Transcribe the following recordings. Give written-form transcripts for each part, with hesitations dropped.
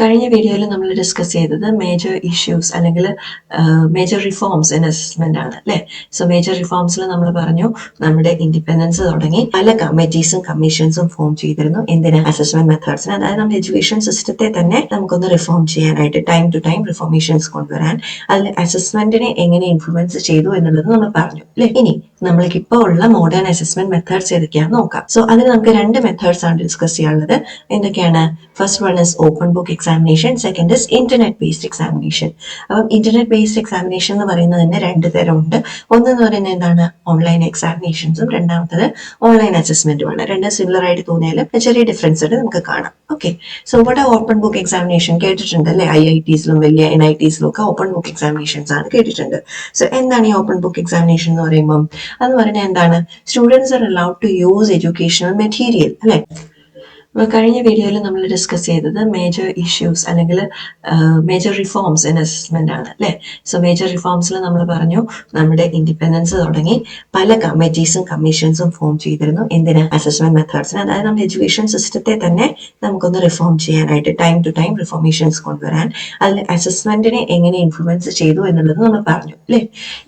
കഴിഞ്ഞ വീഡിയോയിൽ നമ്മൾ ഡിസ്കസ് ചെയ്തത് മേജർ ഇഷ്യൂസ് അല്ലെങ്കിൽ മേജർ റിഫോംസ് ഇൻ അസസ്മെന്റ് ആണ് അല്ലേ. സോ മേജർ റിഫോംസിൽ നമ്മൾ പറഞ്ഞു നമ്മുടെ ഇൻഡിപെൻഡൻസ് തുടങ്ങി പല കമ്മിറ്റീസും കമ്മീഷൻസും ഫോം ചെയ്തിരുന്നു. എന്തിന്? അസസ്മെന്റ് മെത്തേഡ്സിന്. അതായത് നമ്മുടെ എഡ്യൂക്കേഷൻ സിസ്റ്റത്തെ തന്നെ നമുക്കൊന്ന് റിഫോം ചെയ്യാനായിട്ട് ടൈം ടു ടൈം റിഫോർമേഷൻസ് കൊണ്ടുവരാൻ. അതിൽ അസസ്മെന്റിനെ എങ്ങനെ ഇൻഫ്ലുവൻസ് ചെയ്തു എന്നുള്ളത് നമ്മൾ പറഞ്ഞു അല്ലെ. ഇനി നമ്മൾക്ക് ഇപ്പോൾ ഉള്ള മോഡേൺ അസസ്മെന്റ് മെത്തേഡ്സ് ഏതൊക്കെയാണെന്ന് നോക്കാം. സോ അതിൽ നമുക്ക് രണ്ട് മെത്തേഡ്സ് ആണ് ഡിസ്കസ് ചെയ്യാനുള്ളത്. എന്തൊക്കെയാണ്? First one is open book examination, second is internet based examination. അപ്പം ഇന്റർനെറ്റ് ബേസ്ഡ് എക്സാമിനേഷൻ എന്ന് പറയുന്നത് തന്നെ രണ്ട് തരമുണ്ട്. ഒന്നെന്ന് പറയുന്നത് എന്താണ്? ഓൺലൈൻ എക്സാമിനേഷൻസും, രണ്ടാമത്തത് ഓൺലൈൻ അസസ്മെന്റുമാണ്. രണ്ടും സിമിലർ ആയിട്ട് തോന്നിയാലും ചെറിയ ഡിഫറൻസ് ആയിട്ട് നമുക്ക് കാണാം. ഓക്കെ, സോ ഇവിടെ ഓപ്പൺ ബുക്ക് എക്സാമിനേഷൻ കേട്ടിട്ടുണ്ട് അല്ലെ. IITസിലും വലിയ NITസിലും ഒക്കെ ഓപ്പൺ ബുക്ക് എക്സാമിനേഷൻസ് ആണ് കേട്ടിട്ടുണ്ട്. സോ എന്താണ് ഈ ഓപ്പൺ ബുക്ക് എക്സാമിനേഷൻ എന്ന് പറയുമ്പോൾ? അത് പറഞ്ഞാൽ എന്താണ്? Students are allowed to use educational material അല്ലെ. കഴിഞ്ഞ വീഡിയോയിൽ നമ്മൾ ഡിസ്കസ് ചെയ്തത് മേജർ ഇഷ്യൂസ് അല്ലെങ്കിൽ മേജർ റിഫോംസ് ഇൻ അസസ്മെന്റ് ആണ് അല്ലെ. സോ മേജർ റിഫോംസിൽ നമ്മൾ പറഞ്ഞു നമ്മുടെ ഇൻഡിപെൻഡൻസ് തുടങ്ങി പല കമ്മിറ്റീസും കമ്മീഷൻസും ഫോം ചെയ്തിരുന്നു. എന്തിന്? അസസ്മെന്റ് മെത്തേഡ്സിന്. അതായത് നമ്മുടെ എഡ്യൂക്കേഷൻ സിസ്റ്റത്തെ തന്നെ നമുക്കൊന്ന് റിഫോം ചെയ്യാനായിട്ട് ടൈം ടു ടൈം റിഫോർമേഷൻസ് കൊണ്ടുവരാൻ. അതിൽ അസസ്മെന്റിനെ എങ്ങനെ ഇൻഫ്ലുവൻസ് ചെയ്തു എന്നുള്ളത് നമ്മൾ പറഞ്ഞു അല്ലെ.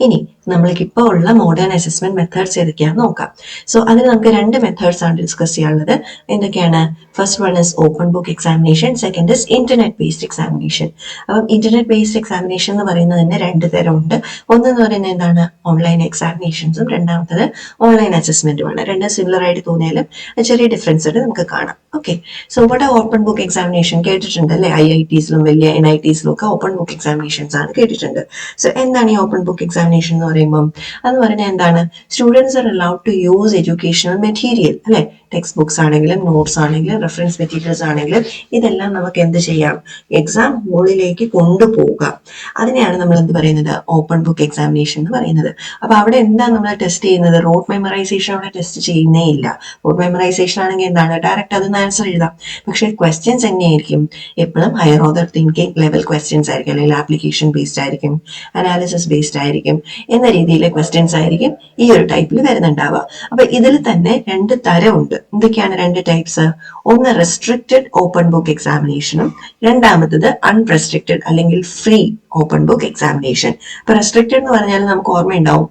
ഇനി നമ്മൾക്ക് ഇപ്പോൾ ഉള്ള മോഡേൺ അസസ്മെന്റ് മെത്തേഡ്സ് ഏതൊക്കെയാണെന്ന് നോക്കാം. സോ അതിൽ നമുക്ക് രണ്ട് മെത്തേഡ്സ് ആണ് ഡിസ്കസ് ചെയ്യാനുള്ളത്. എന്തൊക്കെയാണ്? First one is open book examination, second is internet based examination. അപ്പം ഇന്റർനെറ്റ് ബേസ്ഡ് എക്സാമിനേഷൻ എന്ന് പറയുന്നത് തന്നെ രണ്ട് തരമുണ്ട്. ഒന്നെന്ന് പറയുന്നത് എന്താണ്? ഓൺലൈൻ എക്സാമിനേഷൻസും, രണ്ടാമത്തത് ഓൺലൈൻ അസസ്മെന്റുമാണ്. രണ്ടും സിമിലർ ആയിട്ട് തോന്നിയാലും ചെറിയ ഡിഫറൻസ് ആയിട്ട് നമുക്ക് കാണാം. ഓക്കെ, സോ ഇവിടെ ഓപ്പൺ ബുക്ക് എക്സാമിനേഷൻ കേട്ടിട്ടുണ്ട് അല്ലെ. IITസിലും വലിയ NITസിലും ഒക്കെ ഓപ്പൺ ബുക്ക് എക്സാമിനേഷൻസ് ആണ് കേട്ടിട്ടുണ്ട്. സോ എന്താണ് ഈ ഓപ്പൺ ബുക്ക് എക്സാമിനേഷൻ എന്ന് പറയുമ്പോൾ? അത് പറഞ്ഞാൽ എന്താണ്? Students are allowed to use educational material അല്ലെ. ടെക്സ്റ്റ് ബുക്സ് ആണെങ്കിലും നോട്ട്സ് ആണെങ്കിലും റെഫറൻസ് മെറ്റീരിയൽസ് ആണെങ്കിലും ഇതെല്ലാം നമുക്ക് എന്ത് ചെയ്യാം? എക്സാം ഹോളിലേക്ക് കൊണ്ടുപോകാം. അതിനെയാണ് നമ്മൾ എന്ത് പറയുന്നത്? ഓപ്പൺ ബുക്ക് എക്സാമിനേഷൻ എന്ന് പറയുന്നത്. അപ്പൊ അവിടെ എന്താ നമ്മൾ ടെസ്റ്റ് ചെയ്യുന്നത്? റോഡ് മെമ്മറൈസേഷൻ അവിടെ ടെസ്റ്റ് ചെയ്യുന്നേ ഇല്ല. റോഡ് മെമ്മറൈസേഷൻ ആണെങ്കിൽ എന്താണ്? ഡയറക്റ്റ് അതിന് ആൻസർ എഴുതാം. പക്ഷേ ക്വസ്റ്റ്യൻസ് എങ്ങനെയായിരിക്കും? എപ്പോഴും higher order thinking level questions ആയിരിക്കും, അല്ലെങ്കിൽ ആപ്ലിക്കേഷൻ ബേസ്ഡ് ആയിരിക്കും, അനാലിസിസ് ബേസ്ഡ് ആയിരിക്കും എന്ന രീതിയിലെ ക്വസ്റ്റ്യൻസ് ആയിരിക്കും ഈ ഒരു ടൈപ്പിൽ വരുന്നുണ്ടാവുക. അപ്പൊ ഇതിൽ തന്നെ രണ്ട് തരമുണ്ട്. എന്തൊക്കെയാണ് രണ്ട് ടൈപ്സ്? ഒന്ന് റെസ്ട്രിക്റ്റഡ് ഓപ്പൺ ബുക്ക് എക്സാമിനേഷനും, രണ്ടാമത്തത് അൺറെസ്ട്രിക്റ്റഡ് അല്ലെങ്കിൽ ഫ്രീ ഓപ്പൺ ബുക്ക് എക്സാമിനേഷൻ. അപ്പൊ റെസ്ട്രിക്റ്റഡ് എന്ന് പറഞ്ഞാൽ നമുക്ക് ഓർമ്മയുണ്ടാവും,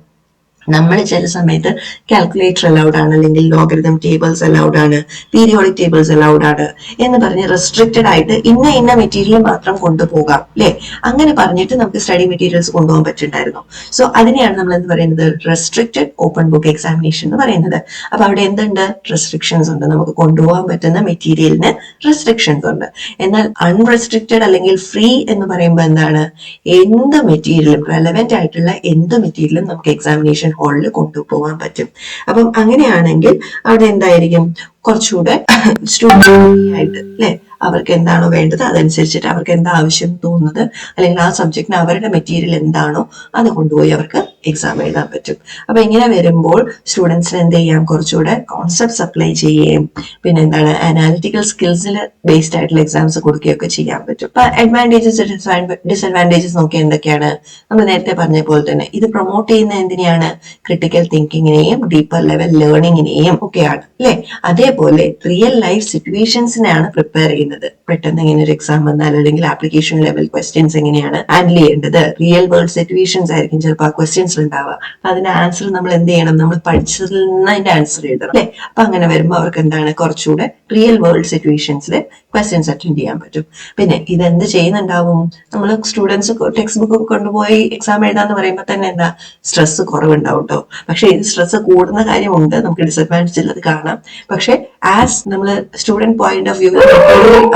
നമ്മൾ ചില സമയത്ത് കാൽക്കുലേറ്റർ അലൗഡ് ആണ്, അല്ലെങ്കിൽ ലോഗരിതം ടേബിൾസ് അലൗഡ് ആണ്, പീരിയോഡിക് ടേബിൾസ് അലൗഡ് ആണ് എന്ന് പറഞ്ഞ് റെസ്ട്രിക്റ്റഡ് ആയിട്ട് ഇന്ന മെറ്റീരിയൽ മാത്രം കൊണ്ടുപോകാം അല്ലെ. അങ്ങനെ പറഞ്ഞിട്ട് നമുക്ക് സ്റ്റഡി മെറ്റീരിയൽസ് കൊണ്ടുപോകാൻ പറ്റുണ്ടായിരുന്നു. സോ അതിനെയാണ് നമ്മൾ എന്ത് പറയുന്നത്? റെസ്ട്രിക്റ്റഡ് ഓപ്പൺ ബുക്ക് എക്സാമിനേഷൻ എന്ന് പറയുന്നത്. അപ്പൊ അവിടെ എന്തുണ്ട്? റെസ്ട്രിക്ഷൻസ് ഉണ്ട്. നമുക്ക് കൊണ്ടുപോകാൻ പറ്റുന്ന മെറ്റീരിയലിന് റെസ്ട്രിക്ഷൻസ് ഉണ്ട്. എന്നാൽ അൺറെസ്ട്രിക്റ്റഡ് അല്ലെങ്കിൽ ഫ്രീ എന്ന് പറയുമ്പോൾ എന്താണ്? എന്ത് മെറ്റീരിയലും, റെലവെന്റ് ആയിട്ടുള്ള എന്ത് മെറ്റീരിയലും നമുക്ക് എക്സാമിനേഷൻ ഹാളിൽ കൊണ്ടുപോകാൻ പറ്റും. അപ്പം അങ്ങനെയാണെങ്കിൽ അവിടെ എന്തായിരിക്കും? കുറച്ചുകൂടെ സ്റ്റുഡൻറ് ആയിട്ട് അല്ലെ, അവർക്ക് എന്താണോ വേണ്ടത് അതനുസരിച്ചിട്ട് അവർക്ക് എന്താ ആവശ്യം തോന്നുന്നത്, അല്ലെങ്കിൽ ആ സബ്ജക്റ്റിന് അവരുടെ മെറ്റീരിയൽ എന്താണോ അത് കൊണ്ടുപോയി അവർക്ക് എക്സാം എഴുതാൻ പറ്റും. അപ്പൊ ഇങ്ങനെ വരുമ്പോൾ സ്റ്റുഡൻസിന് എന്ത് ചെയ്യാം? കുറച്ചുകൂടെ കോൺസെപ്റ്റ്സ് അപ്ലൈ ചെയ്യുകയും പിന്നെ എന്താണ് അനാലിറ്റിക്കൽ സ്കിൽസിൽ ബേസ്ഡ് ആയിട്ടുള്ള എക്സാംസ് കൊടുക്കുകയൊക്കെ ചെയ്യാൻ പറ്റും. അപ്പൊ അഡ്വാൻറ്റേജസ് ഡിസഡ്വാൻറ്റേജസ് നോക്കിയാൽ എന്തൊക്കെയാണ്? നമ്മൾ നേരത്തെ പറഞ്ഞ പോലെ തന്നെ ഇത് പ്രൊമോട്ട് ചെയ്യുന്ന എന്തിനെയാണ്? ക്രിട്ടിക്കൽ തിങ്കിങ്ങിനെയും ഡീപ്പർ ലെവൽ ലേണിങ്ങിനെയും ഒക്കെയാണ് അല്ലെ. അതേപോലെ റിയൽ ലൈഫ് സിറ്റുവേഷൻസിനെയാണ് പ്രിപ്പയർ ചെയ്യുന്നത്. പെട്ടെന്ന് ഇങ്ങനെ ഒരു എക്സാം വന്നാൽ അല്ലെങ്കിൽ ആപ്ലിക്കേഷൻ ലെവൽ ക്വസ്റ്റ്യൻസ് എങ്ങനെയാണ് ഹാൻഡിൽ ചെയ്യേണ്ടത്, റിയൽ വേൾഡ് സിറ്റുവേഷൻസ് ആയിരിക്കും ചിലപ്പോൾ ആ ക്വസ്റ്റ്യൻസ് ഉണ്ടാവുക. അതിന്റെ ആൻസർ നമ്മൾ എന്ത് ചെയ്യണം? നമ്മൾ പഠിച്ചതിൽ നിന്ന് അതിന്റെ ആൻസർ എഴുതണം അല്ലെ. അപ്പൊ അങ്ങനെ വരുമ്പോൾ അവർക്ക് എന്താണ്? കുറച്ചുകൂടെ റിയൽ വേൾഡ് സിറ്റുവേഷൻസിൽ ക്വസ്റ്റ്യൻസ് അറ്റൻഡ് ചെയ്യാൻ പറ്റും. പിന്നെ ഇതെന്ത് ചെയ്യുന്നുണ്ടാവും? നമ്മൾ സ്റ്റുഡൻസ് ടെക്സ്റ്റ് ബുക്ക് കൊണ്ടുപോയി എക്സാം എഴുതാന്ന് പറയുമ്പോൾ തന്നെ എന്താ? സ്ട്രെസ് കുറവുണ്ടാവും കേട്ടോ. പക്ഷെ ഇത് സ്ട്രെസ് കൂടുന്ന കാര്യമുണ്ട്, നമുക്ക് ഡിസഡ്വാൻറ്റേജ് അത് കാണാം. പക്ഷെ ആസ് നമ്മൾ സ്റ്റുഡന്റ് പോയിന്റ് ഓഫ് വ്യൂ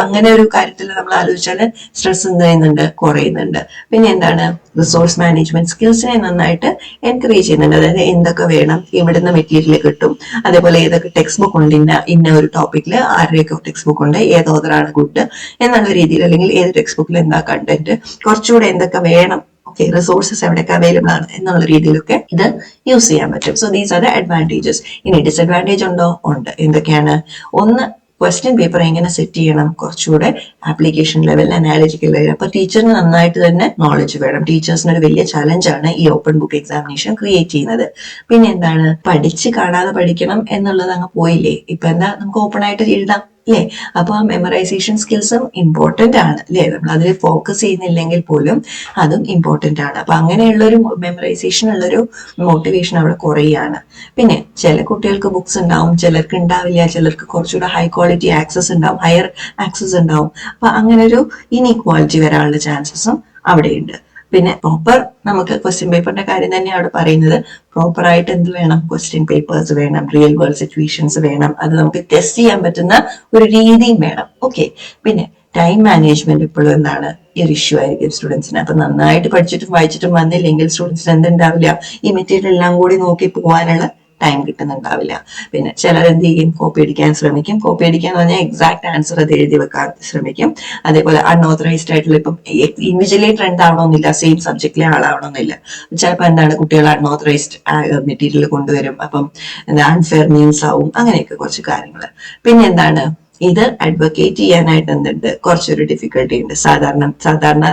അങ്ങനെ ഒരു കാര്യത്തിൽ നമ്മൾ ആലോചിച്ചാൽ സ്ട്രെസ് എന്ത് ചെയ്യുന്നുണ്ട്? കുറയുന്നുണ്ട്. പിന്നെ എന്താണ്? റിസോഴ്സ് മാനേജ്മെന്റ് സ്കിൽസിനെ നന്നായിട്ട് എൻകറേജ് ചെയ്യുന്നുണ്ട്. അതായത് എന്തൊക്കെ വേണം, എവിടുന്ന് മെറ്റീരിയൽ കിട്ടും, അതേപോലെ ഏതൊക്കെ ടെക്സ്റ്റ് ബുക്ക് ഉണ്ട്, ഇന്ന ഒരു ടോപ്പിക്കിൽ ആരുടെയൊക്കെ ടെക്സ്റ്റ് ബുക്ക് ഉണ്ട്, ഏത് ഓതറാണ് ഗുഡ് എന്നുള്ള രീതിയിൽ, അല്ലെങ്കിൽ ഏത് ടെക്സ്റ്റ് ബുക്കിൽ എന്താ കണ്ടന്റ്, കുറച്ചുകൂടെ എന്തൊക്കെ വേണം, ഓക്കെ റിസോഴ്സസ് എവിടെയൊക്കെ അവൈലബിൾ ആണ് എന്നുള്ള രീതിയിലൊക്കെ ഇത് യൂസ് ചെയ്യാൻ പറ്റും. So these R the advantages. ഇനി ഡിസഡ്വാൻറ്റേജ് ഉണ്ടോ? ഉണ്ട്. എന്തൊക്കെയാണ്? ഒന്ന്, ക്വസ്റ്റ്യൻ പേപ്പർ എങ്ങനെ സെറ്റ് ചെയ്യണം? കുറച്ചുകൂടെ ആപ്ലിക്കേഷൻ ലെവൽ, അനാലിറ്റിക്കൽ ലെവൽ. അപ്പൊ ടീച്ചറിന് നന്നായിട്ട് തന്നെ നോളജ് വേണം. ടീച്ചേഴ്സിന് ഒരു വലിയ ചലഞ്ചാണ് ഈ ഓപ്പൺ ബുക്ക് എക്സാമിനേഷൻ ക്രിയേറ്റ് ചെയ്യുന്നത്. പിന്നെ എന്താണ്? പഠിച്ച് കാണാതെ പഠിക്കണം എന്നുള്ളത് അങ്ങ് പോയില്ലേ. ഇപ്പൊ എന്താ? നമുക്ക് ഓപ്പൺ ആയിട്ട് എഴുതാം അല്ലേ? അപ്പൊ ആ മെമ്മറൈസേഷൻ സ്കിൽസും ഇമ്പോർട്ടന്റ് ആണ് അല്ലേ? നമ്മൾ അതിൽ ഫോക്കസ് ചെയ്യുന്നില്ലെങ്കിൽ പോലും അതും ഇമ്പോർട്ടന്റ് ആണ്. അപ്പൊ അങ്ങനെയുള്ളൊരു മെമ്മറൈസേഷൻ ഉള്ളൊരു മോട്ടിവേഷൻ അവിടെ കുറയാണ്. പിന്നെ ചില കുട്ടികൾക്ക് ബുക്സ് ഉണ്ടാവും, ചിലർക്ക് ഉണ്ടാവില്ല, ചിലർക്ക് കുറച്ചുകൂടെ ഹൈ ക്വാളിറ്റി ആക്സസ് ഉണ്ടാവും, ഹയർ ആക്സസ് ഉണ്ടാവും. അപ്പൊ അങ്ങനെ ഒരു ഇൻഇക്വാലിറ്റി വരാനുള്ള ചാൻസസും അവിടെയുണ്ട്. പിന്നെ പ്രോപ്പർ നമുക്ക് ക്വസ്റ്റ്യൻ പേപ്പറിന്റെ കാര്യം തന്നെ അവിടെ പറയുന്നത്, പ്രോപ്പർ ആയിട്ട് എന്ത് വേണം, ക്വസ്റ്റ്യൻ പേപ്പേഴ്സ് വേണം, റിയൽ വേൾഡ് സിറ്റുവേഷൻസ് വേണം, അത് നമുക്ക് ടെസ്റ്റ് ചെയ്യാൻ പറ്റുന്ന ഒരു രീതിയും വേണം. ഓക്കെ. പിന്നെ ടൈം മാനേജ്മെന്റ് ഇപ്പോഴും എന്താണ് ഈ ഒരു ഇഷ്യൂ ആയിരിക്കും സ്റ്റുഡൻസിന്. അപ്പൊ നന്നായിട്ട് പഠിച്ചിട്ടും വായിച്ചിട്ടും വന്നില്ലെങ്കിൽ സ്റ്റുഡൻസിന് എന്തുണ്ടാവില്ല, ഈ മെറ്റീരിയൽ എല്ലാം കൂടി നോക്കി പോകാനുള്ള ടൈം കിട്ടുന്നുണ്ടാവില്ല. പിന്നെ ചിലർ എന്ത് ചെയ്യും, കോപ്പി അടിക്കാൻ ശ്രമിക്കും. കോപ്പി അടിക്കാൻ പറഞ്ഞാൽ എക്സാക്ട് ആൻസർ അത് എഴുതി വെക്കാൻ ശ്രമിക്കും. അതേപോലെ അൺഓതറൈസ്ഡ് ആയിട്ടുള്ള ഇപ്പം ഇൻവിജിലേറ്റർ എന്താവണമെന്നില്ല, സെയിം സബ്ജക്റ്റിലെ ആളാവണമെന്നില്ല. ചിലപ്പോൾ എന്താണ്, കുട്ടികൾ അൺഓതറൈസ്ഡ് മെറ്റീരിയൽ കൊണ്ടുവരും, അപ്പം എന്താ അൺഫെയർ മീൻസ് ആവും, അങ്ങനെയൊക്കെ കുറച്ച് കാര്യങ്ങൾ. പിന്നെ എന്താണ്, ഇത് അഡ്വക്കേറ്റ് ചെയ്യാനായിട്ട് എന്തുണ്ട്, കുറച്ചൊരു ഡിഫിക്കൽട്ടി ഉണ്ട്. സാധാരണ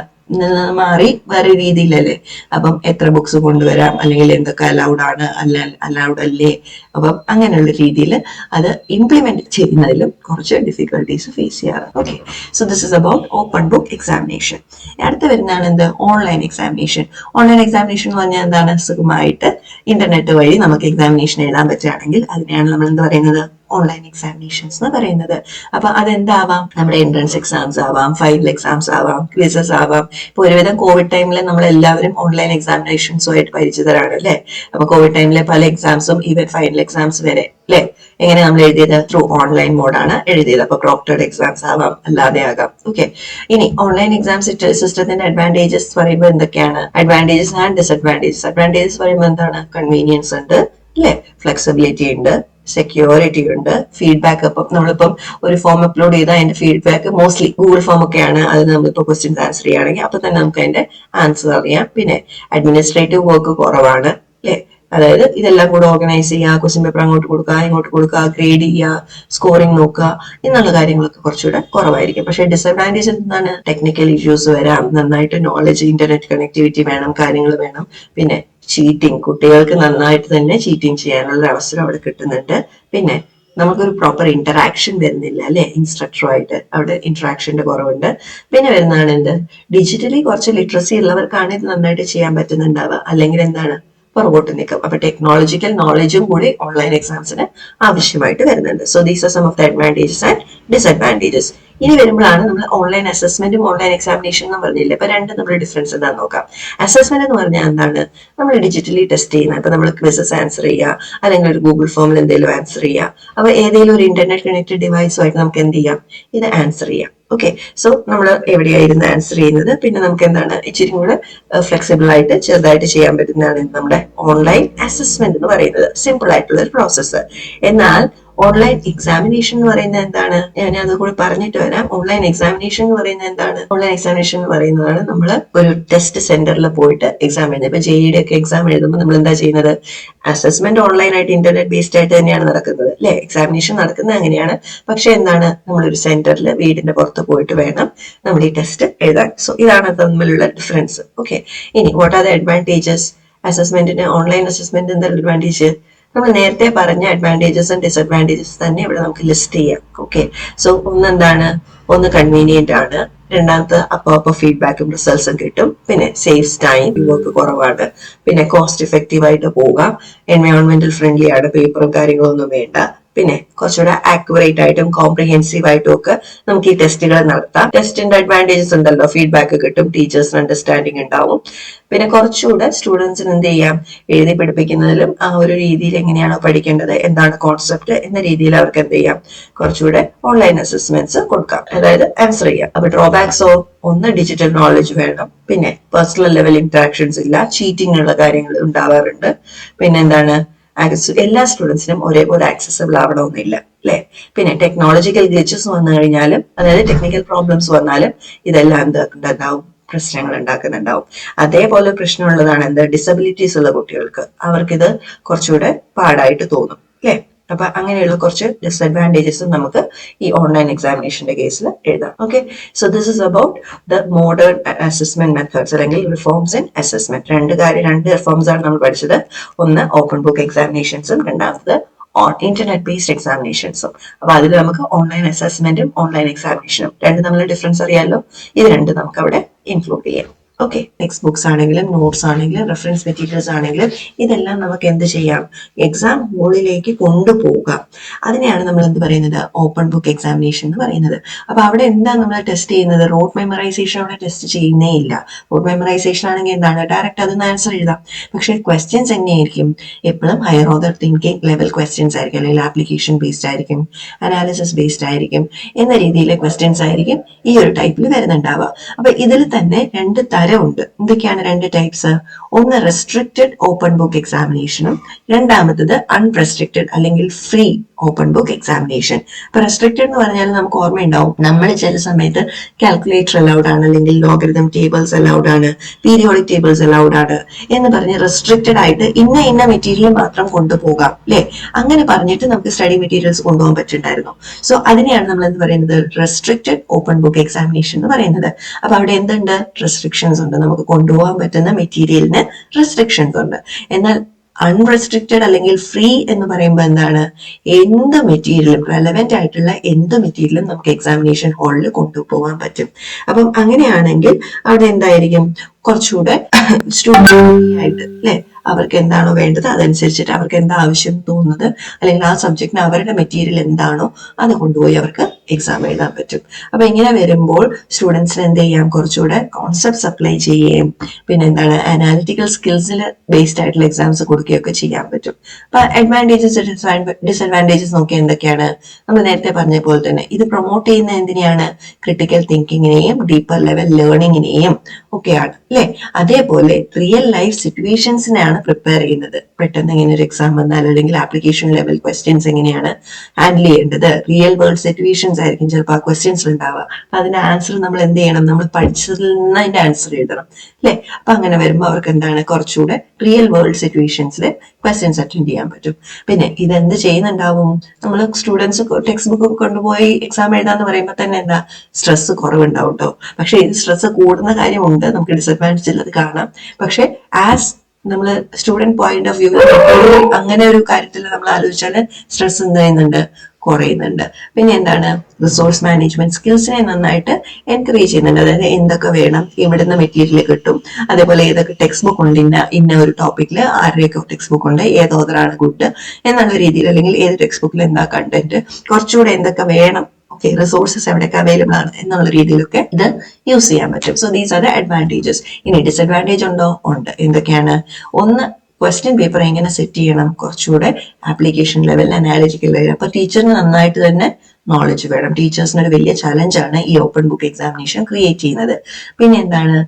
മാറി വേറെ രീതിയിലല്ലേ. അപ്പം എത്ര ബുക്സ് കൊണ്ടുവരാം, അല്ലെങ്കിൽ എന്തൊക്കെ അലൗഡ് ആണ്, അലൗഡ് അല്ലേ, അപ്പം അങ്ങനെയുള്ള രീതിയിൽ അത് ഇംപ്ലിമെന്റ് ചെയ്യുന്നതിലും കുറച്ച് ഡിഫിക്കൽട്ടീസ് ഫേസ് ചെയ്യാറ്. Okay. So this is about open book examination. അടുത്ത് വരുന്നതാണ് എന്ത്, ഓൺലൈൻ എക്സാമിനേഷൻ. ഓൺലൈൻ എക്സാമിനേഷൻ എന്ന് പറഞ്ഞാൽ എന്താണ്, സുഖമായിട്ട് ഇന്റർനെറ്റ് വഴി നമുക്ക് എക്സാമിനേഷൻ എഴുതാൻ പറ്റുകയാണെങ്കിൽ അതിനെയാണ് നമ്മൾ എന്ത് പറയുന്നത്, ഓൺലൈൻ എക്സാമിനേഷൻസ് എന്ന് പറയുന്നത്. അപ്പൊ അതെന്താവാം, നമ്മുടെ എൻട്രൻസ് എക്സാംസ് ആവാം, ഫൈനൽ എക്സാംസ് ആവാം, ക്വിസസ് ആവാം. ഇപ്പൊ ഒരുവിധം കോവിഡ് ടൈമിൽ നമ്മൾ എല്ലാവരും ഓൺലൈൻ എക്സാമിനേഷൻസുമായിട്ട് പരിചിതരാണ് അല്ലെ. അപ്പൊ കോവിഡ് ടൈമിലെ പല എക്സാംസും ഈവൻ ഫൈനൽ എക്സാംസ് വരെ അല്ലെ, എങ്ങനെ നമ്മൾ എഴുതിയത്, ത്രൂ ഓൺലൈൻ മോഡാണ് എഴുതിയത്. അപ്പൊ പ്രോക്ടേഡ് എക്സാംസ് ആവാം, അല്ലാതെ ആകാം. ഓക്കെ. ഇനി ഓൺലൈൻ എക്സാം സിസ്റ്റത്തിന്റെ അഡ്വാൻറ്റേജസ് പറയുമ്പോൾ എന്തൊക്കെയാണ്, അഡ്വാൻറ്റേജസ് ആൻഡ് ഡിസഡ്വാൻറ്റേജസ്. അഡ്വാൻറ്റേജസ് പറയുമ്പോൾ എന്താണ്, കൺവീനിയൻസ് ഉണ്ട് അല്ലെ, ഫ്ലെക്സിബിലിറ്റി ഉണ്ട്, സെക്യൂരിറ്റി ഉണ്ട്, ഫീഡ്ബാക്ക്. അപ്പം നമ്മളിപ്പം ഒരു ഫോം അപ്ലോഡ് ചെയ്താൽ അതിന്റെ ഫീഡ്ബാക്ക് മോസ്റ്റ്ലി ഗൂഗിൾ ഫോം ഒക്കെയാണ്, അത് നമ്മളിപ്പോൾ ക്വസ്റ്റ്യൻസ് ആൻസർ ചെയ്യുകയാണെങ്കിൽ അപ്പൊ തന്നെ നമുക്ക് അതിന്റെ ആൻസർ അറിയാം. പിന്നെ അഡ്മിനിസ്ട്രേറ്റീവ് വർക്ക് കുറവാണ് അല്ലെ. അതായത് ഇതെല്ലാം കൂടെ ഓർഗനൈസ് ചെയ്യുക, ക്വസ്റ്റ്യൻ പേപ്പർ അങ്ങോട്ട് കൊടുക്കുക, ഇങ്ങോട്ട് കൊടുക്കുക, ഗ്രേഡ് ചെയ്യുക, സ്കോറിംഗ് നോക്കുക, എന്നുള്ള കാര്യങ്ങളൊക്കെ കുറച്ചുകൂടെ കുറവായിരിക്കും. പക്ഷെ ഡിസഡ്വാൻറ്റേജ് എന്താണ്, ടെക്നിക്കൽ ഇഷ്യൂസ് വരാം, നന്നായിട്ട് നോളജ്, ഇന്റർനെറ്റ് കണക്ടിവിറ്റി വേണം, കാര്യങ്ങൾ വേണം. പിന്നെ ചീറ്റിംഗ്, കുട്ടികൾക്ക് നന്നായിട്ട് തന്നെ ചീറ്റിംഗ് ചെയ്യാനുള്ള അവസരം അവിടെ കിട്ടുന്നുണ്ട്. പിന്നെ നമുക്കൊരു പ്രോപ്പർ ഇന്ററാക്ഷൻ വരുന്നില്ല അല്ലെ, ഇൻസ്ട്രക്ടറുമായിട്ട് അവിടെ ഇന്ററാക്ഷന്റെ കുറവുണ്ട്. പിന്നെ വരുന്നതാണ് എന്ത്, ഡിജിറ്റലി കുറച്ച് ലിറ്ററസി ഉള്ളവർക്കാണ് ഇത് നന്നായിട്ട് ചെയ്യാൻ പറ്റുന്നുണ്ടാവുക, അല്ലെങ്കിൽ എന്താണ് പുറകോട്ട് നിൽക്കും. അപ്പൊ ടെക്നോളജിക്കൽ നോളജും കൂടി ഓൺലൈൻ എക്സാംസിന് ആവശ്യമായിട്ട് വരുന്നുണ്ട്. So these are some of the advantages and disadvantages. ഇനി വരുമ്പോഴാണ് നമ്മൾ ഓൺലൈൻ അസസ്മെന്റും ഓൺലൈൻ എക്സാമിനേഷൻ എന്ന് പറഞ്ഞില്ല. ഇപ്പൊ രണ്ട് നമ്മൾ ഡിഫറൻസ് എന്താണെന്ന് നോക്കാം. അസസ്മെന്റ് എന്ന് പറഞ്ഞാൽ എന്താണ്, നമ്മൾ ഡിജിറ്റലി ടെസ്റ്റ് ചെയ്യുന്നത്. ഇപ്പൊ നമ്മൾ ക്വിസസ് ആൻസർ ചെയ്യുക, അല്ലെങ്കിൽ ഒരു ഗൂഗിൾ ഫോമിൽ എന്തെങ്കിലും ആൻസർ ചെയ്യുക. അപ്പൊ ഏതെങ്കിലും ഒരു ഇന്റർനെറ്റ് കണക്റ്റഡ് ഡിവൈസുമായിട്ട് നമുക്ക് എന്ത് ചെയ്യാം, ഇത് ആൻസർ ചെയ്യാം. ഓക്കെ. സോ നമ്മൾ എവിടെയായിരുന്നു ആൻസർ ചെയ്യുന്നത്, പിന്നെ നമുക്ക് എന്താണ് ഇച്ചിരി കൂടെ ഫ്ലെക്സിബിൾ ആയിട്ട് ചെറുതായിട്ട് ചെയ്യാൻ പറ്റുന്നതാണ് നമ്മുടെ ഓൺലൈൻ അസസ്മെന്റ് എന്ന് പറയുന്നത്. സിമ്പിൾ ആയിട്ടുള്ള ഒരു പ്രോസസ്സ്. എന്നാൽ ഓൺലൈൻ എക്സാമിനേഷൻ എന്ന് പറയുന്നത് എന്താണ്, ഞാൻ അതുകൂടി പറഞ്ഞിട്ട് വരാം. ഓൺലൈൻ എക്സാമിനേഷൻ എന്ന് പറയുന്നത് എന്താണ്, ഓൺലൈൻ എക്സാമിനേഷൻ എന്ന് പറയുന്നതാണ് നമ്മൾ ഒരു ടെസ്റ്റ് സെന്ററിൽ പോയിട്ട് എക്സാം എഴുതുന്നത്. ഇപ്പൊ ജെഇയുടെ ഒക്കെ എക്സാം എഴുതുമ്പോൾ നമ്മൾ എന്താ ചെയ്യുന്നത്, അസസ്മെന്റ് ഓൺലൈൻ ആയിട്ട് ഇന്റർനെറ്റ് ബേസ്ഡ് ആയിട്ട് തന്നെയാണ് നടക്കുന്നത് അല്ലെ. എക്സാമിനേഷൻ നടക്കുന്നത് അങ്ങനെയാണ്. പക്ഷെ എന്താണ്, നമ്മളൊരു സെന്ററിൽ വീടിന്റെ പുറത്ത് പോയിട്ട് വേണം നമ്മൾ ഈ ടെസ്റ്റ് എഴുതാൻ. സോ ഇതാണ് തമ്മിലുള്ള ഡിഫറൻസ്. ഓക്കെ. ഇനി വാട്ട് ആർ ദ അഡ്വാൻറ്റേജസ്, അസസ്മെന്റിന് ഓൺലൈൻ അസസ്മെന്റ് എന്താ അഡ്വാൻറ്റേജ്, നമ്മൾ നേരത്തെ പറഞ്ഞ അഡ്വാൻറ്റേജസും ഡിസഡ്വാൻറ്റേജസ് തന്നെ ഇവിടെ നമുക്ക് ലിസ്റ്റ് ചെയ്യാം. ഓക്കെ. സോ ഒന്ന് കൺവീനിയന്റ് ആണ്, രണ്ടാമത്തെ അപ്പൊ ഫീഡ്ബാക്കും റിസൾട്ട്സും കിട്ടും. പിന്നെ സേവ്സ് ടൈം, വർക്ക് കുറവാണ്. പിന്നെ കോസ്റ്റ് എഫക്റ്റീവ് ആയിട്ട് പോകാം, എൻവയോൺമെന്റൽ ഫ്രണ്ട്ലി ആണ്, പേപ്പറും കാര്യങ്ങളൊന്നും വേണ്ട. പിന്നെ കുറച്ചുകൂടെ ആക്യുറേറ്റ് ആയിട്ടും കോംപ്രിഹെൻസീവ് ആയിട്ടും ഒക്കെ നമുക്ക് ഈ ടെസ്റ്റുകൾ നടത്താം. ടെസ്റ്റിന്റെ അഡ്വാൻറ്റേജസ് ഉണ്ടല്ലോ, ഫീഡ്ബാക്ക് കിട്ടും, ടീച്ചേഴ്സിന് അണ്ടർസ്റ്റാൻഡിങ് ഉണ്ടാവും. പിന്നെ കുറച്ചുകൂടെ സ്റ്റുഡൻസിന് എന്ത് ചെയ്യാം, എഴുതി പഠിപ്പിക്കുന്നതിലും ആ ഒരു രീതിയിൽ എങ്ങനെയാണോ പഠിക്കേണ്ടത്, എന്താണ് കോൺസെപ്റ്റ് എന്ന രീതിയിൽ അവർക്ക് എന്ത് ചെയ്യാം, കുറച്ചുകൂടെ ഓൺലൈൻ അസസ്മെന്റ്സ് കൊടുക്കാം, അതായത് ആൻസർ ചെയ്യാം. അപ്പൊ ഡ്രോബാക്സോ, ഒന്ന് ഡിജിറ്റൽ നോളജ് വേണം, പിന്നെ പേഴ്സണൽ ലെവൽ ഇന്ററാക്ഷൻസ് ഇല്ല, ചീറ്റിംഗ് ഉള്ള കാര്യങ്ങൾ ഉണ്ടാവാറുണ്ട്. പിന്നെ എന്താണ്, എല്ലാ സ്റ്റുഡൻസിനും ഒരേപോലെ ആക്സസിബിൾ ആവണമെന്നില്ല അല്ലെ. പിന്നെ ടെക്നോളജിക്കൽ ഗ്ലിച്ചസ് വന്നു കഴിഞ്ഞാലും, അതായത് ടെക്നിക്കൽ പ്രോബ്ലംസ് വന്നാലും ഇതെല്ലാം എന്താക്കുന്നുണ്ടാവും, പ്രശ്നങ്ങൾ ഉണ്ടാക്കുന്നുണ്ടാവും. അതേപോലെ പ്രശ്നമുള്ളതാണ് എന്ത്, ഡിസബിലിറ്റീസ് ഉള്ള കുട്ടികൾക്ക്, അവർക്കിത് കുറച്ചുകൂടെ പാടായിട്ട് തോന്നും അല്ലെ. അപ്പൊ അങ്ങനെയുള്ള കുറച്ച് ഡിസഡ്വാൻറ്റേജസും നമുക്ക് ഈ ഓൺലൈൻ എക്സാമിനേഷന്റെ കേസിൽ എഴുതാം. Okay. So this is about the modern assessment methods അല്ലെങ്കിൽ റിഫോംസ് ഇൻ അസസ്മെന്റ്. രണ്ട് റിഫോംസ് ആണ് നമ്മൾ പഠിച്ചത്. ഒന്ന് ഓപ്പൺ ബുക്ക് എക്സാമിനേഷൻസും, രണ്ടാമത് ഇന്റർനെറ്റ് ബേസ്ഡ് എക്സാമിനേഷൻസും. അപ്പൊ അതിൽ നമുക്ക് ഓൺലൈൻ അസസ്മെന്റും ഓൺലൈൻ എക്സാമിനേഷനും രണ്ടും തമ്മിലുള്ള ഡിഫറൻസ് അറിയാമല്ലോ. ഇത് രണ്ടും നമുക്ക് അവിടെ ഇൻക്ലൂഡ് ചെയ്യാം. ഓക്കെ, ടെക്സ്റ്റ് ബുക്സ് ആണെങ്കിലും നോട്ട്സ് ആണെങ്കിലും റെഫറൻസ് മെറ്റീരിയൽസ് ആണെങ്കിലും ഇതെല്ലാം നമുക്ക് എന്ത് ചെയ്യാം, എക്സാം ഹോളിലേക്ക് കൊണ്ടുപോകാം. അതിനെയാണ് നമ്മൾ എന്ത് പറയുന്നത്, ഓപ്പൺ ബുക്ക് എക്സാമിനേഷൻ എന്ന് പറയുന്നത്. അപ്പൊ അവിടെ എന്താ നമ്മൾ ടെസ്റ്റ് ചെയ്യുന്നത്, റോട്ട് മെമ്മറൈസേഷൻ അവിടെ ടെസ്റ്റ് ചെയ്യുന്നേ ഇല്ല. റോട്ട് മെമ്മറൈസേഷൻ ആണെങ്കിൽ എന്താണ്, ഡയറക്റ്റ് അതൊന്ന് ആൻസർ എഴുതാം. പക്ഷെ ക്വസ്റ്റ്യൻസ് എങ്ങനെയായിരിക്കും, എപ്പോഴും higher order thinking level questions ആയിരിക്കും, അല്ലെങ്കിൽ ആപ്ലിക്കേഷൻ ബേസ്ഡ് ആയിരിക്കും, അനാലിസിസ് ബേസ്ഡ് ആയിരിക്കും എന്ന രീതിയിലെ ക്വസ്റ്റ്യൻസ് ആയിരിക്കും ഈ ഒരു ടൈപ്പിൽ വരുന്നുണ്ടാവുക. അപ്പൊ ഇതിൽ തന്നെ രണ്ട് തരമുണ്ട്. എന്തൊക്കെയാണ് രണ്ട് ടൈപ്സ്, ഒന്ന് റെസ്ട്രിക്റ്റഡ് ഓപ്പൺ ബുക്ക് എക്സാമിനേഷനും രണ്ടാമത്തത് അൺറെസ്ട്രിക്റ്റഡ് അല്ലെങ്കിൽ ഫ്രീ ഓപ്പൺ ബുക്ക് എക്സാമിനേഷൻ. ഇപ്പൊ റെസ്ട്രിക്റ്റഡ് എന്ന് പറഞ്ഞാൽ നമുക്ക് ഓർമ്മയുണ്ടാവും, നമ്മൾ ചില സമയത്ത് കാൽക്കുലേറ്റർ അലൗഡ് ആണ്, അല്ലെങ്കിൽ ലോഗരിതം ടേബിൾസ് അലൗഡ് ആണ്, പീരിയോഡിക് ടേബിൾസ് അലൗഡ് ആണ് എന്ന് പറഞ്ഞ് റെസ്ട്രിക്റ്റഡ് ആയിട്ട് ഇന്ന മെറ്റീരിയൽ മാത്രം കൊണ്ടുപോകാം അല്ലെ, അങ്ങനെ പറഞ്ഞിട്ട് നമുക്ക് സ്റ്റഡി മെറ്റീരിയൽസ് കൊണ്ടുപോകാൻ പറ്റുണ്ടായിരുന്നു. സോ അതിനെയാണ് നമ്മൾ എന്ത് പറയുന്നത്, റെസ്ട്രിക്റ്റഡ് ഓപ്പൺ ബുക്ക് എക്സാമിനേഷൻ എന്ന് പറയുന്നത്. അപ്പൊ അവിടെ എന്തുണ്ട്, റെസ്ട്രിക്ഷൻസ് ഉണ്ട്, നമുക്ക് കൊണ്ടുപോകാൻ പറ്റുന്ന മെറ്റീരിയലിന് റെസ്ട്രിക്ഷൻസ് ഉണ്ട്. എന്നാൽ അൺറെസ്ട്രിക്റ്റഡ് അല്ലെങ്കിൽ ഫ്രീ എന്ന് പറയുമ്പോൾ എന്താണ്, എന്ത് മെറ്റീരിയലും റെലവെന്റ് ആയിട്ടുള്ള എന്ത് മെറ്റീരിയലും നമുക്ക് എക്സാമിനേഷൻ ഹാളിൽ കൊണ്ടുപോകാൻ പറ്റും. അപ്പം അങ്ങനെയാണെങ്കിൽ അവിടെ എന്തായിരിക്കും, കുറച്ചുകൂടെ സ്റ്റുഡന്റ് ആയിട്ട് അല്ലെ, അവർക്ക് എന്താണോ വേണ്ടത് അതനുസരിച്ചിട്ട് അവർക്ക് എന്താ ആവശ്യം തോന്നുന്നത്, അല്ലെങ്കിൽ ആ സബ്ജക്റ്റിന് അവരുടെ മെറ്റീരിയൽ എന്താണോ അത് കൊണ്ടുപോയി അവർക്ക് എക്സാം എഴുതാൻ പറ്റും. അപ്പൊ ഇങ്ങനെ വരുമ്പോൾ സ്റ്റുഡൻസിന് എന്ത് ചെയ്യാം, കുറച്ചുകൂടെ കോൺസെപ്റ്റ്സ് അപ്ലൈ ചെയ്യുകയും പിന്നെ എന്താണ് അനാലിറ്റിക്കൽ സ്കിൽസിൽ ബേസ്ഡ് ആയിട്ടുള്ള എക്സാംസ് കൊടുക്കുകയൊക്കെ ചെയ്യാൻ പറ്റും. അപ്പൊ അഡ്വാൻറ്റേജസ് ഡിസഡ്വാൻറ്റേജസ് നോക്കിയാൽ എന്തൊക്കെയാണ്, നമ്മൾ നേരത്തെ പറഞ്ഞ പോലെ തന്നെ ഇത് പ്രൊമോട്ട് ചെയ്യുന്ന എന്തിനെയാണ്, ക്രിട്ടിക്കൽ തിങ്കിങ്ങിനെയും ഡീപ്പർ ലെവൽ ലേണിങ്ങിനെയും ഒക്കെയാണ് അല്ലെ. അതേപോലെ റിയൽ ലൈഫ് സിറ്റുവേഷൻസിനെയാണ് പ്രിപ്പയർ ചെയ്യുന്നത്. പെട്ടെന്ന് ഇങ്ങനെ ഒരു എക്സാം വന്നാൽ അല്ലെങ്കിൽ ആപ്ലിക്കേഷൻ ലെവൽ ക്വസ്റ്റ്യൻസ് എങ്ങനെയാണ് ഹാൻഡിൽ ചെയ്യേണ്ടത്, റിയൽ വേൾഡ് സിറ്റുവേഷൻസ് ആയിരിക്കും ചിലപ്പോൾ ആ ക്വസ്റ്റ്യൻസ് ഉണ്ടാവുക. അതിന്റെ ആൻസർ നമ്മൾ എന്ത് ചെയ്യണം, നമ്മൾ പഠിച്ചതിൽ നിന്ന് അതിന്റെ ആൻസർ എഴുതണം അല്ലെ. അപ്പൊ അങ്ങനെ വരുമ്പോൾ അവർക്ക് എന്താണ്, കുറച്ചുകൂടെ റിയൽ വേൾഡ് സിറ്റുവേഷൻസിൽ ക്വസ്റ്റ്യൻസ് അറ്റൻഡ് ചെയ്യാൻ പറ്റും. പിന്നെ ഇതെന്ത് ചെയ്യുന്നുണ്ടാവും, നമ്മൾ സ്റ്റുഡൻസ് ടെക്സ്റ്റ് ബുക്ക് കൊണ്ടുപോയി എക്സാം എഴുതാന്ന് പറയുമ്പോൾ തന്നെ എന്താ, സ്ട്രെസ് കുറവുണ്ടാവും കേട്ടോ. പക്ഷെ ഇത് സ്ട്രെസ് കൂടുന്ന കാര്യമുണ്ട്, നമുക്ക് ഡിസഡ്വാൻറ്റേജ് അത് കാണാം. പക്ഷെ ആസ് നമ്മൾ സ്റ്റുഡന്റ് പോയിന്റ് ഓഫ് വ്യൂ അങ്ങനെ ഒരു കാര്യത്തിൽ നമ്മൾ ആലോചിച്ചാൽ സ്ട്രെസ് എന്ത് ചെയ്യുന്നുണ്ട്, കുറയുന്നുണ്ട്. പിന്നെ എന്താണ്, റിസോഴ്സ് മാനേജ്മെന്റ് സ്കിൽസിനെ നന്നായിട്ട് എൻകറേജ് ചെയ്യുന്നുണ്ട്. അതായത് എന്തൊക്കെ വേണം, എവിടുന്ന് മെറ്റീരിയൽ കിട്ടും, അതേപോലെ ഏതൊക്കെ ടെക്സ്റ്റ് ബുക്ക് ഉണ്ട്, ഇന്ന ഒരു ടോപ്പിക്കിൽ ആരുടെയൊക്കെ ടെക്സ്റ്റ് ബുക്ക് ഉണ്ട്, ഏത് ഓതറാണ് ഗുഡ് എന്നുള്ള രീതിയിൽ, അല്ലെങ്കിൽ ഏത് ടെക്സ്റ്റ് ബുക്കിൽ എന്താ കണ്ടന്റ്, കുറച്ചുകൂടെ എന്തൊക്കെ വേണം, ഓക്കെ റിസോഴ്സസ് എവിടെയൊക്കെ അവൈലബിൾ ആണ് എന്നുള്ള രീതിയിലൊക്കെ ഇത് യൂസ് ചെയ്യാൻ പറ്റും. So these R the advantages. ഇനി ഡിസഡ്വാൻറ്റേജ് ഉണ്ടോ, ഉണ്ട്. എന്തൊക്കെയാണ്, ഒന്ന് ക്വസ്റ്റ്യൻ പേപ്പർ എങ്ങനെ സെറ്റ് ചെയ്യണം, കുറച്ചുകൂടെ ആപ്ലിക്കേഷൻ ലെവൽ അനാലിറ്റിക്കൽ ലെവൽ. അപ്പൊ ടീച്ചറിന് നന്നായിട്ട് തന്നെ നോളജ് വേണം. ടീച്ചേഴ്സിന് ഒരു വലിയ ചലഞ്ചാണ് ഈ ഓപ്പൺ ബുക്ക് എക്സാമിനേഷൻ ക്രിയേറ്റ് ചെയ്യുന്നത്. പിന്നെ എന്താണ്,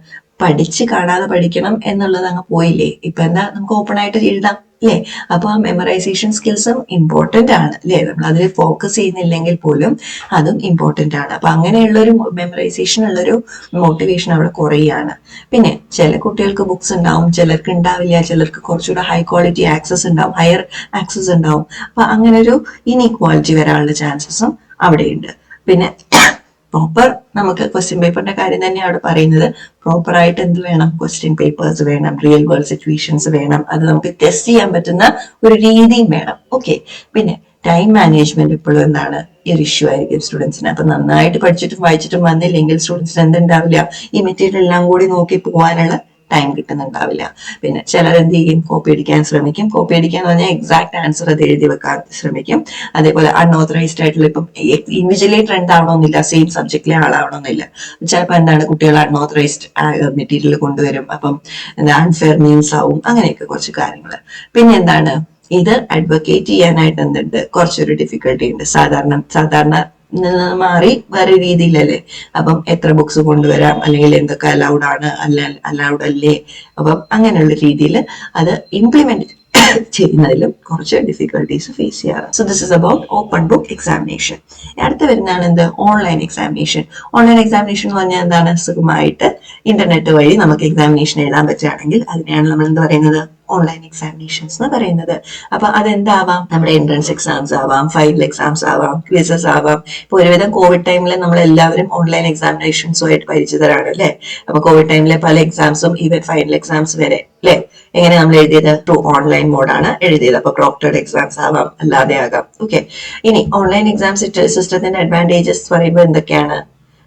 പഠിച്ച് കാണാതെ പഠിക്കണം എന്നുള്ളത് അങ്ങ് പോയില്ലേ, ഇപ്പൊ എന്താ നമുക്ക് ഓപ്പൺ ആയിട്ട് എഴുതാം അല്ലെ. അപ്പൊ ആ മെമ്മറൈസേഷൻ സ്കിൽസും ഇമ്പോർട്ടന്റ് ആണ് അല്ലെ, നമ്മൾ അതിൽ ഫോക്കസ് ചെയ്യുന്നില്ലെങ്കിൽ പോലും അതും ഇമ്പോർട്ടന്റ് ആണ്. അപ്പൊ അങ്ങനെയുള്ളൊരു മെമ്മറൈസേഷൻ ഉള്ളൊരു മോട്ടിവേഷൻ അവിടെ കുറയാണ്. പിന്നെ ചില കുട്ടികൾക്ക് ബുക്സ് ഉണ്ടാവും, ചിലർക്ക് ഉണ്ടാവില്ല, ചിലർക്ക് കുറച്ചുകൂടെ ഹൈ ക്വാളിറ്റി ആക്സസ് ഉണ്ടാവും, ഹയർ ആക്സസ് ഉണ്ടാവും. അപ്പൊ അങ്ങനെ ഒരു ഇൻഇക്വാലിറ്റി വരാനുള്ള ചാൻസസും അവിടെയുണ്ട്. പിന്നെ പ്രോപ്പർ നമുക്ക് ക്വസ്റ്റ്യൻ പേപ്പറിന്റെ കാര്യം തന്നെ അവിടെ പറയുന്നത്, പ്രോപ്പർ ആയിട്ട് എന്ത് വേണം, ക്വസ്റ്റ്യൻ പേപ്പേഴ്സ് വേണം, റിയൽ വേൾഡ് സിറ്റുവേഷൻസ് വേണം, അത് നമുക്ക് ടെസ്റ്റ് ചെയ്യാൻ പറ്റുന്ന ഒരു രീതിയും വേണം. ഓക്കെ, പിന്നെ ടൈം മാനേജ്മെന്റ് ഇപ്പോഴും എന്താണ് ഈ ഒരു ഇഷ്യൂ ആയിരിക്കും സ്റ്റുഡൻസിന്. അപ്പൊ നന്നായിട്ട് പഠിച്ചിട്ടും വായിച്ചിട്ടും വന്നില്ലെങ്കിൽ സ്റ്റുഡൻസിന് എന്തുണ്ടാവില്ല, ഈ മെറ്റീരിയൽ എല്ലാം കൂടി നോക്കി പോകാനുള്ള ടൈം കിട്ടുന്നുണ്ടാവില്ല. പിന്നെ ചിലർ എന്ത് ചെയ്യും, കോപ്പി അടിക്കാൻ ശ്രമിക്കും. കോപ്പി അടിക്കാൻ പറഞ്ഞാൽ എക്സാക്ട് ആൻസർ അത് എഴുതി വെക്കാൻ ശ്രമിക്കും. അതേപോലെ അൺഓതറൈസ്ഡ് ആയിട്ടുള്ള ഇപ്പം ഇൻവിജിലേറ്റർ എന്താവണമെന്നില്ല, സെയിം സബ്ജക്റ്റിലെ ആളാവണമെന്നില്ല. ചിലപ്പോൾ എന്താണ്, കുട്ടികൾ അൺഓതറൈസ്ഡ് മെറ്റീരിയൽ കൊണ്ടുവരും, അപ്പം എന്താ അൺഫെയർ മീൻസ് ആവും, അങ്ങനെയൊക്കെ കുറച്ച് കാര്യങ്ങൾ. പിന്നെ എന്താണ്, ഇത് അഡ്വക്കേറ്റ് ചെയ്യാനായിട്ട് എന്തുണ്ട്, കുറച്ചൊരു ഡിഫിക്കൽട്ടി ഉണ്ട്. സാധാരണ മാറി വേറെ രീതിയിലല്ലേ. അപ്പം എത്ര ബുക്സ് കൊണ്ടുവരാം, അല്ലെങ്കിൽ എന്തൊക്കെ അലൗഡ് ആണ്, അലൗഡ് അല്ലേ, അപ്പം അങ്ങനെയുള്ള രീതിയിൽ അത് ഇംപ്ലിമെന്റ് ചെയ്യുന്നതിലും കുറച്ച് ഡിഫിക്കൽട്ടീസ് ഫേസ് ചെയ്യാറ്. So this is about open book examination. അടുത്ത് വരുന്നതാണ് എന്ത്, ഓൺലൈൻ എക്സാമിനേഷൻ. ഓൺലൈൻ എക്സാമിനേഷൻ എന്ന് പറഞ്ഞാൽ എന്താണ്, സുഖമായിട്ട് ഇന്റർനെറ്റ് വഴി നമുക്ക് എക്സാമിനേഷൻ എഴുതാൻ പറ്റുകയാണെങ്കിൽ അതിനെയാണ് നമ്മൾ എന്ത് പറയുന്നത്, ഓൺലൈൻ എക്സാമിനേഷൻസ് എന്ന് പറയുന്നത്. അപ്പൊ അതെന്താവാം, നമ്മുടെ എൻട്രൻസ് എക്സാംസ് ആവാം, ഫൈനൽ എക്സാംസ് ആവാം, ക്വിസസ് ആവാം. ഇപ്പൊ ഒരുവിധം കോവിഡ് ടൈമിൽ നമ്മൾ എല്ലാവരും ഓൺലൈൻ എക്സാമിനേഷൻസുമായിട്ട് പരിചിതരാണ് അല്ലെ. അപ്പൊ കോവിഡ് ടൈമിലെ പല എക്സാംസും ഈവൻ ഫൈനൽ എക്സാംസ് വരെ അല്ലെ എങ്ങനെ നമ്മൾ എഴുതിയത്, ത്രൂ ഓൺലൈൻ മോഡാണ് എഴുതിയത്. അപ്പൊ പ്രോക്ടേഡ് എക്സാംസ് ആവാം, അല്ലാതെ ആകാം. ഓക്കെ, ഇനി ഓൺലൈൻ എക്സാം സിസ്റ്റത്തിന്റെ അഡ്വാൻറ്റേജസ് പറയുമ്പോൾ എന്തൊക്കെയാണ്?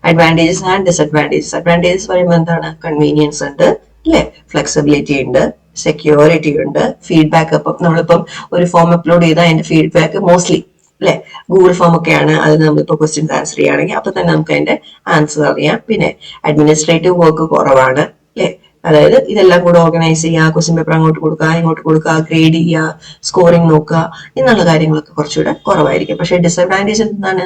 Advantages and disadvantages. അഡ്വാൻറ്റേജസ് പറയുമ്പോൾ എന്താണ്? കൺവീനിയൻസ് ഉണ്ട് അല്ലെ, ഫ്ലെക്സിബിലിറ്റി ഉണ്ട്, സെക്യൂരിറ്റി ഉണ്ട്, ഫീഡ്ബാക്ക്. അപ്പം നമ്മളിപ്പം ഒരു ഫോം അപ്ലോഡ് ചെയ്താൽ അതിന്റെ ഫീഡ്ബാക്ക് മോസ്റ്റ്ലി അല്ലെ ഗൂഗിൾ ഫോം ഒക്കെയാണ്, അതിൽ നമ്മളിപ്പോൾ ക്വസ്റ്റ്യൻസ് ആൻസർ ചെയ്യുകയാണെങ്കിൽ അപ്പൊ തന്നെ നമുക്ക് അതിന്റെ ആൻസർ അറിയാം. പിന്നെ അഡ്മിനിസ്ട്രേറ്റീവ് വർക്ക് കുറവാണ് അല്ലെ, അതായത് ഇതെല്ലാം കൂടെ ഓർഗനൈസ് ചെയ്യുക, ക്വസ്റ്റ്യൻ പേപ്പർ അങ്ങോട്ട് കൊടുക്കുക, ഇങ്ങോട്ട് കൊടുക്കുക, ഗ്രേഡ് ചെയ്യുക, സ്കോറിംഗ് നോക്കുക, എന്നുള്ള കാര്യങ്ങളൊക്കെ കുറച്ചുകൂടെ കുറവായിരിക്കും. പക്ഷെ ഡിസഡ്വാൻറ്റേജ് എന്താണ്?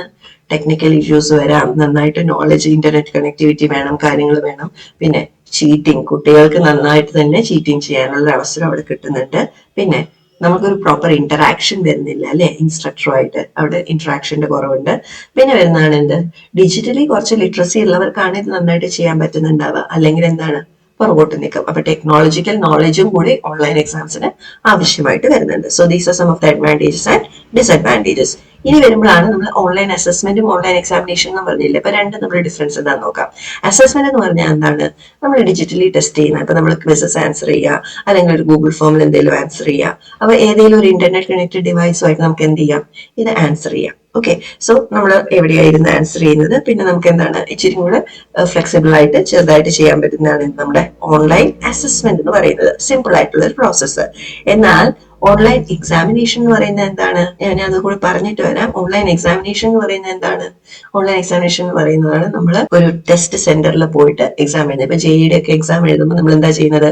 ടെക്നിക്കൽ ഇഷ്യൂസ് വരാം, നന്നായിട്ട് നോളജ്, ഇന്റർനെറ്റ് കണക്ടിവിറ്റി വേണം, കാര്യങ്ങൾ വേണം. പിന്നെ ചീറ്റിംഗ്, കുട്ടികൾക്ക് നന്നായിട്ട് തന്നെ ചീറ്റിംഗ് ചെയ്യാനുള്ള അവസരം അവിടെ കിട്ടുന്നുണ്ട്. പിന്നെ നമുക്കൊരു പ്രോപ്പർ ഇന്ററാക്ഷൻ വരുന്നില്ല അല്ലെ ഇൻസ്ട്രക്ടറുമായിട്ട്, അവിടെ ഇന്ററാക്ഷന്റെ കുറവുണ്ട്. പിന്നെ വരുന്നതാണ് എന്ത്, ഡിജിറ്റലി കുറച്ച് ലിറ്ററസി ഉള്ളവർക്കാണ് ഇത് നന്നായിട്ട് ചെയ്യാൻ പറ്റുന്നുണ്ടാവുക, അല്ലെങ്കിൽ എന്താണ് പുറകോട്ട് നിൽക്കും. അപ്പൊ ടെക്നോളജിക്കൽ നോളജും കൂടി ഓൺലൈൻ എക്സാംസിന് ആവശ്യമായിട്ട് വരുന്നുണ്ട്. So these are some of the advantages and disadvantages. ഇനി വരുമ്പോഴാണ് നമ്മൾ ഓൺലൈൻ അസസ്മെന്റും ഓൺലൈൻ എക്സാമിനേഷൻ എന്ന് പറഞ്ഞില്ല, ഇപ്പൊ രണ്ടും നമ്മൾ ഡിഫറൻസ് എന്താന്ന് നോക്കാം. അസസ്മെന്റ് എന്ന് പറഞ്ഞാൽ എന്താണ്? നമ്മൾ ഡിജിറ്റലി ടെസ്റ്റ് ചെയ്യുന്നത്. ഇപ്പൊ നമ്മൾ ക്വിസസ് ആൻസർ ചെയ്യുക, അല്ലെങ്കിൽ ഒരു ഗൂഗിൾ ഫോമിൽ എന്തെങ്കിലും ആൻസർ ചെയ്യുക. അപ്പൊ ഏതെങ്കിലും ഒരു ഇന്റർനെറ്റ് കണക്റ്റഡ് ഡിവൈസുമായിട്ട് നമുക്ക് എന്ത് ചെയ്യാം, ഇത് ആൻസർ ചെയ്യാം. ഓക്കെ, സോ നമ്മൾ എവിടെയായിരുന്നു ആൻസർ ചെയ്യുന്നത്. പിന്നെ നമുക്ക് എന്താണ് ഇച്ചിരി കൂടെ ഫ്ലെക്സിബിൾ ആയിട്ട് ചെറുതായിട്ട് ചെയ്യാൻ പറ്റുന്നതാണ് നമ്മുടെ ഓൺലൈൻ അസസ്മെന്റ് എന്ന് പറയുന്നത്. സിമ്പിൾ ആയിട്ടുള്ള ഒരു പ്രോസസ്സ്. എന്നാൽ ഓൺലൈൻ എക്സാമിനേഷൻ എന്ന് പറയുന്നത് എന്താണ്? ഞാൻ അതുകൂടി പറഞ്ഞിട്ട് വരാം. ഓൺലൈൻ എക്സാമിനേഷൻ എന്ന് പറയുന്നത് എന്താണ്? ഓൺലൈൻ എക്സാമിനേഷൻ എന്ന് പറയുന്നതാണ് നമ്മൾ ഒരു ടെസ്റ്റ് സെന്ററിൽ പോയിട്ട് എക്സാം എഴുതുന്നത്. ഇപ്പൊ ജെഇയുടെ ഒക്കെ എക്സാം എഴുതുമ്പോൾ നമ്മൾ എന്താ ചെയ്യുന്നത്?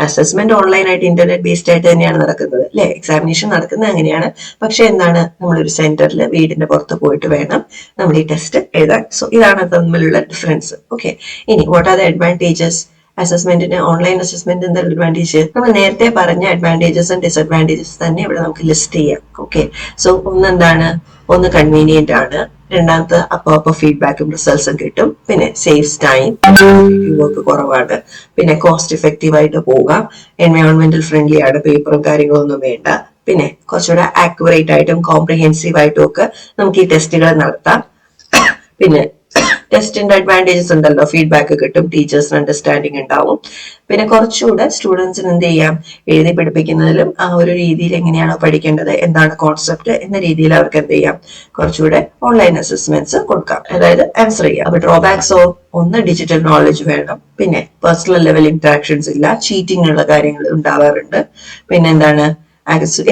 അസസ്മെന്റ് ഓൺലൈൻ ആയിട്ട് ഇന്റർനെറ്റ് ബേസ്ഡ് ആയിട്ട് തന്നെയാണ് നടക്കുന്നത് അല്ലെ. എക്സാമിനേഷൻ നടക്കുന്നത് അങ്ങനെയാണ്. പക്ഷെ എന്താണ്, നമ്മളൊരു സെന്ററിൽ വീടിന്റെ പുറത്ത് പോയിട്ട് വേണം നമ്മൾ ഈ ടെസ്റ്റ് എഴുതാൻ. സോ ഇതാണ് തമ്മിലുള്ള ഡിഫറൻസ്. ഓക്കെ, ഇനി വാട്ട് ആർ ദ അഡ്വാൻറ്റേജസ്? അസസ്മെന്റിന്, ഓൺലൈൻ അസസ്മെന്റ് എന്താ അഡ്വാൻറ്റേജ്? നമ്മൾ നേരത്തെ പറഞ്ഞ അഡ്വാൻറ്റേജസും ഡിസഡ്വാൻറ്റേജസ് തന്നെ ഇവിടെ നമുക്ക് ലിസ്റ്റ് ചെയ്യാം. ഓക്കെ, സോ ഒന്നെന്താണ്, ഒന്ന് കൺവീനിയന്റ് ആണ്, രണ്ടാമത്തെ അപ്പൊ ഫീഡ്ബാക്കും റിസൾട്ട്സും കിട്ടും. പിന്നെ സേവ്സ് ടൈം, വർക്ക് കുറവാണ്, പിന്നെ കോസ്റ്റ് ഇഫക്റ്റീവ് ആയിട്ട് പോകാം, എൻവയോൺമെന്റൽ ഫ്രണ്ട്ലി ആണ്, പേപ്പറും കാര്യങ്ങളൊന്നും വേണ്ട. പിന്നെ കുറച്ചുകൂടെ ആക്യുറേറ്റ് ആയിട്ടും കോംപ്രിഹെൻസീവ് ആയിട്ടും ഒക്കെ നമുക്ക് ഈ ടെസ്റ്റുകൾ നടത്താം. പിന്നെ ടെസ്റ്റിന്റെ അഡ്വാൻറ്റേജസ് ഉണ്ടല്ലോ, ഫീഡ്ബാക്ക് കിട്ടും, ടീച്ചേഴ്സിന് അണ്ടർസ്റ്റാൻഡിങ് ഉണ്ടാവും. പിന്നെ കുറച്ചുകൂടെ സ്റ്റുഡൻസിന് എന്ത് ചെയ്യാം, എഴുതി പഠിപ്പിക്കുന്നതിലും ആ ഒരു രീതിയിൽ എങ്ങനെയാണോ പഠിക്കേണ്ടത്, എന്താണ് കോൺസെപ്റ്റ് എന്ന രീതിയിൽ അവർക്ക് എന്ത് ചെയ്യാം, കുറച്ചുകൂടെ ഓൺലൈൻ അസസ്മെന്റ്സ് കൊടുക്കാം, അതായത് ആൻസർ ചെയ്യാം. അപ്പൊ ഡ്രോബാക്സോ, ഒന്ന് ഡിജിറ്റൽ നോളജ് വേണം, പിന്നെ പേഴ്സണൽ ലെവൽ ഇന്ററാക്ഷൻസ് ഇല്ല, ചീറ്റിംഗ് ഉള്ള കാര്യങ്ങൾ ഉണ്ടാവാറുണ്ട്. പിന്നെ എന്താണ്,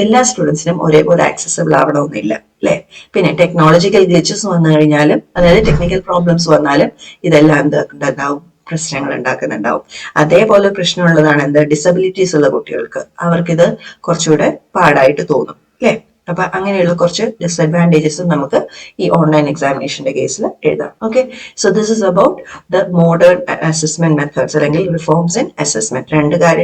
എല്ലാ സ്റ്റുഡൻസിനും ഒരേപോലെ ആക്സസിബിൾ ആവണമെന്നില്ല അല്ലെ. പിന്നെ ടെക്നോളജിക്കൽ ഗ്ലിച്ചസ് വന്നു കഴിഞ്ഞാലും, അതായത് ടെക്നിക്കൽ പ്രോബ്ലംസ് വന്നാലും ഇതെല്ലാം എന്താകും, പ്രശ്നങ്ങൾ ഉണ്ടാക്കുന്നുണ്ടാവും. അതേപോലെ പ്രശ്നമുള്ളതാണ് എന്ത്, ഡിസബിലിറ്റീസ് ഉള്ള കുട്ടികൾക്ക്, അവർക്കിത് കുറച്ചുകൂടെ പാടായിട്ട് തോന്നും അല്ലെ. അപ്പൊ അങ്ങനെയുള്ള കുറച്ച് ഡിസഡ്വാൻറ്റേജസും നമുക്ക് ഈ ഓൺലൈൻ എക്സാമിനേഷന്റെ കേസിൽ എഴുതാം. Okay, so this is about the modern assessment methods അല്ലെങ്കിൽ റിഫോംസ് ഇൻ അസസ്മെന്റ്.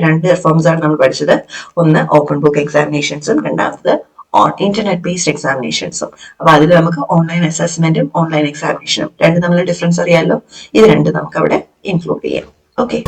രണ്ട് റിഫോംസ് ആണ് നമ്മൾ പഠിച്ചത്. ഒന്ന് ഓപ്പൺ ബുക്ക് എക്സാമിനേഷൻസും, രണ്ടാമത് ഇന്റർനെറ്റ് ബേസ്ഡ് എക്സാമിനേഷൻസും. അപ്പൊ അതിൽ നമുക്ക് ഓൺലൈൻ അസസ്മെന്റും ഓൺലൈൻ എക്സാമിനേഷനും രണ്ട് തമ്മിലുള്ള ഡിഫറൻസ് അറിയാമല്ലോ. ഇത് രണ്ടും നമുക്ക് അവിടെ ഇൻക്ലൂഡ് ചെയ്യാം. ഓക്കെ.